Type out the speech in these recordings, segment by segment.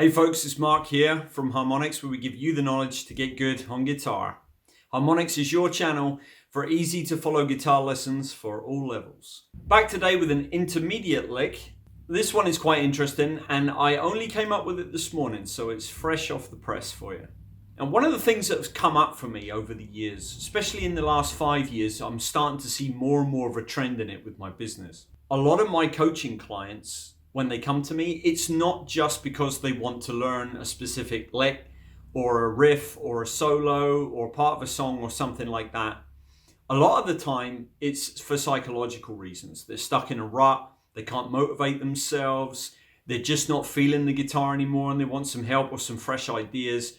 Hey folks, it's Mark here from Harmonix, where we give you the knowledge to get good on guitar. Harmonix is your channel for easy to follow guitar lessons for all levels. Back today with an intermediate lick. This one is quite interesting and I only came up with it this morning, so it's fresh off the press for you. And one of the things that has come up for me over the years, especially in the last 5 years, I'm starting to see more and more of a trend in it with my business. A lot of my coaching clients, when they come to me, it's not just because they want to learn a specific lick or a riff or a solo or part of a song or something like that. A lot of the time it's for psychological reasons. They're stuck in a rut, they can't motivate themselves, they're just not feeling the guitar anymore and they want some help or some fresh ideas.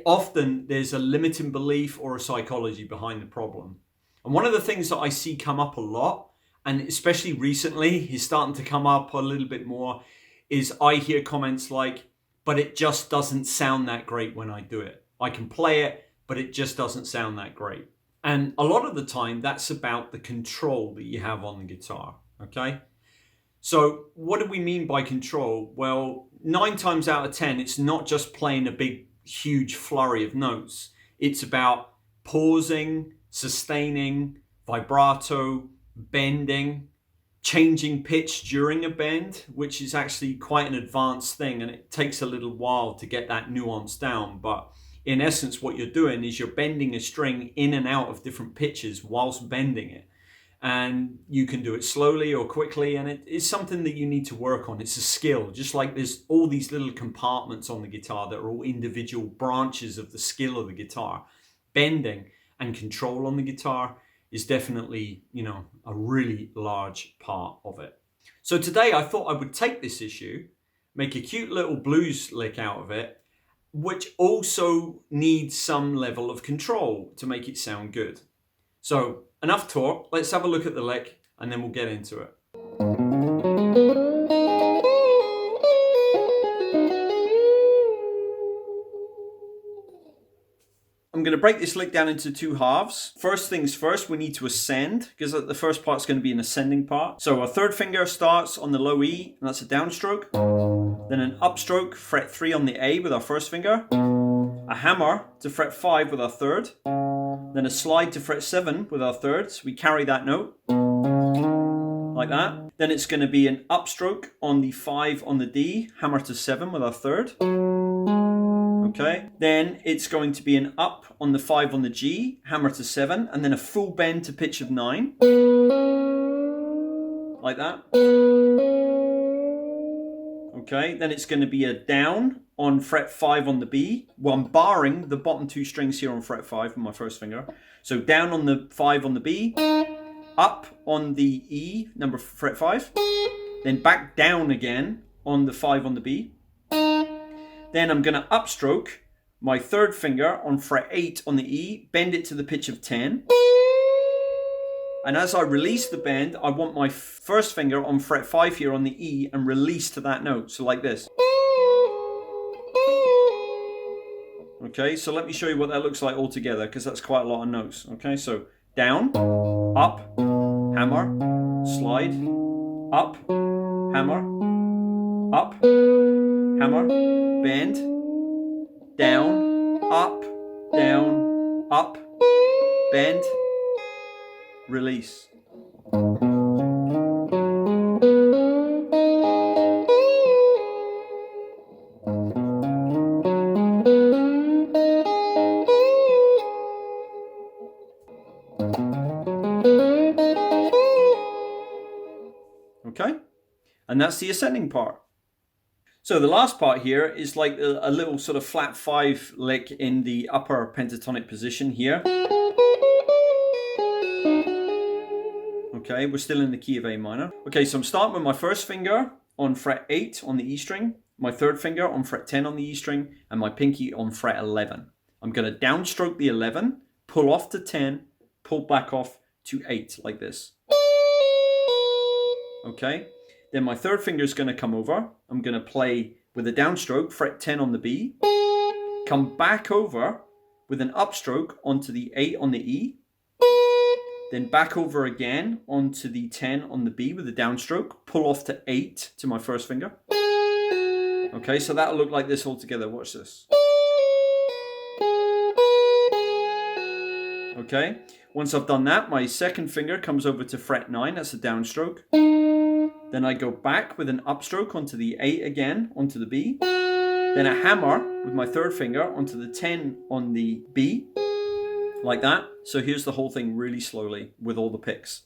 Often there's a limiting belief or a psychology behind the problem. And one of the things that I see come up a lot, and especially recently, is starting to come up a little bit more, is I hear comments like, but it just doesn't sound that great when I do it. I can play it, but it just doesn't sound that great. And a lot of the time, that's about the control that you have on the guitar, okay? So what do we mean by control? Well, 9 times out of 10, it's not just playing a big, huge flurry of notes. It's about pausing, sustaining, vibrato, bending, changing pitch during a bend, which is actually quite an advanced thing and it takes a little while to get that nuance down. But in essence, what you're doing is you're bending a string in and out of different pitches whilst bending it. And you can do it slowly or quickly, and it is something that you need to work on. It's a skill, just like there's all these little compartments on the guitar that are all individual branches of the skill of the guitar. Bending and control on the guitar is definitely, a really large part of it. So today I thought I would take this issue, make a cute little blues lick out of it, which also needs some level of control to make it sound good. So enough talk, let's have a look at the lick and then we'll get into it. I'm going to break this lick down into 2 halves. First things first, we need to ascend, because the first part's going to be an ascending part. So our 3rd finger starts on the low E, and that's a downstroke. Then an upstroke, fret 3 on the A with our 1st finger. A hammer to fret 5 with our 3rd. Then a slide to fret 7 with our 3rd. So we carry that note, like that. Then it's going to be an upstroke on the 5 on the D, hammer to 7 with our 3rd. Okay, then it's going to be an up on the 5 on the G, hammer to 7, and then a full bend to pitch of 9. Like that. Okay, then it's going to be a down on fret 5 on the B. Well, I'm barring the bottom 2 strings here on fret 5 with my 1st finger. So down on the 5 on the B, up on the E, fret 5, then back down again on the 5 on the B. Then I'm going to upstroke my 3rd finger on fret 8 on the E, bend it to the pitch of 10. And as I release the bend, I want my 1st finger on fret 5 here on the E and release to that note. So like this. Okay, so let me show you what that looks like all together, because that's quite a lot of notes. Okay, so down, up, hammer, slide, up, hammer, up, hammer, bend, down, up, bend, release. Okay, and that's the ascending part. So the last part here is like a little sort of flat 5 lick in the upper pentatonic position here. Okay, we're still in the key of A minor. Okay, so I'm starting with my 1st finger on fret 8 on the E string, my 3rd finger on fret 10 on the E string, and my pinky on fret 11. I'm going to downstroke the 11, pull off to 10, pull back off to 8 like this. Okay, then my 3rd finger is going to come over. I'm going to play with a downstroke, fret 10 on the B, come back over with an upstroke onto the 8 on the E, then back over again onto the 10 on the B with a downstroke, pull off to 8 to my 1st finger, Okay, so that'll look like this all together. Watch this. Okay, once I've done that, my second finger comes over to fret 9, that's a downstroke. Then I go back with an upstroke onto the 8 again, onto the B. Then a hammer with my third finger onto the 10 on the B, like that. So here's the whole thing really slowly with all the picks.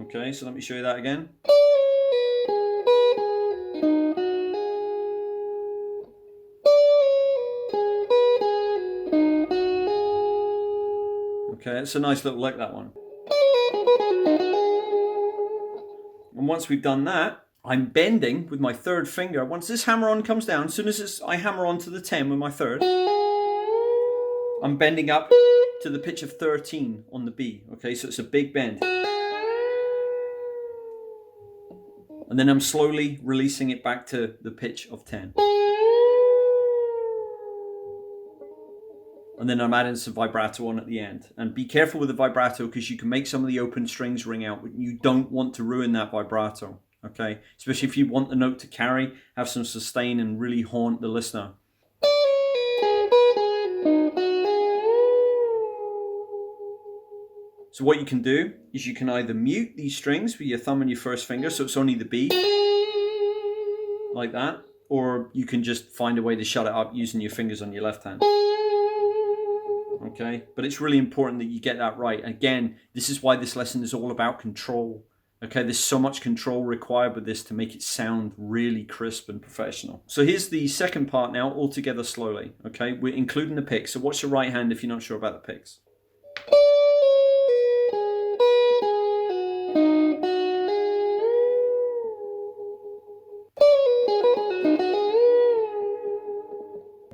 Okay, so let me show you that again. Okay, it's a nice little lick, that one. And once we've done that, I'm bending with my third finger. Once this hammer-on comes down, as soon as I hammer onto the 10 with my third, I'm bending up to the pitch of 13 on the B. Okay, so it's a big bend. And then I'm slowly releasing it back to the pitch of 10. And then I'm adding some vibrato on at the end. And be careful with the vibrato because you can make some of the open strings ring out. You don't want to ruin that vibrato, okay? Especially if you want the note to carry, have some sustain and really haunt the listener. So what you can do is you can either mute these strings with your thumb and your first finger, so it's only the B, like that, or you can just find a way to shut it up using your fingers on your left hand. Okay, but it's really important that you get that right. Again, this is why this lesson is all about control. Okay, there's so much control required with this to make it sound really crisp and professional. So here's the second part now, all together slowly. Okay, we're including the picks. So watch your right hand if you're not sure about the picks.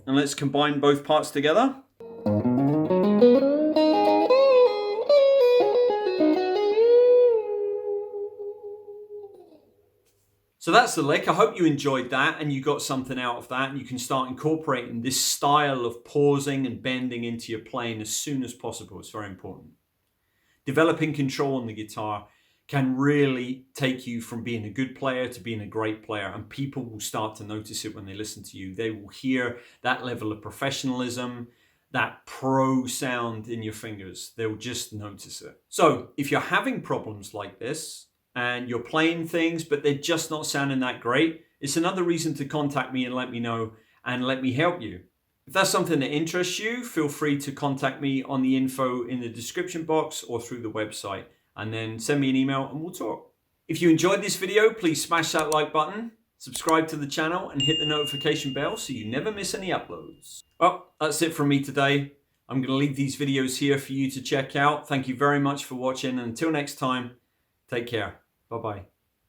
And let's combine both parts together. So that's the lick. I hope you enjoyed that and you got something out of that, and you can start incorporating this style of pausing and bending into your playing as soon as possible. It's very important. Developing control on the guitar can really take you from being a good player to being a great player, and people will start to notice it when they listen to you. They will hear that level of professionalism, that pro sound in your fingers. They'll just notice it. So if you're having problems like this and you're playing things but they're just not sounding that great, it's another reason to contact me and let me know and let me help you. If that's something that interests you, feel free to contact me on the info in the description box or through the website, and then send me an email and we'll talk. If you enjoyed this video, please smash that like button, subscribe to the channel and hit the notification bell so you never miss any uploads. Well, that's it from me today. I'm going to leave these videos here for you to check out. Thank you very much for watching, and until next time, take care. Bye-bye.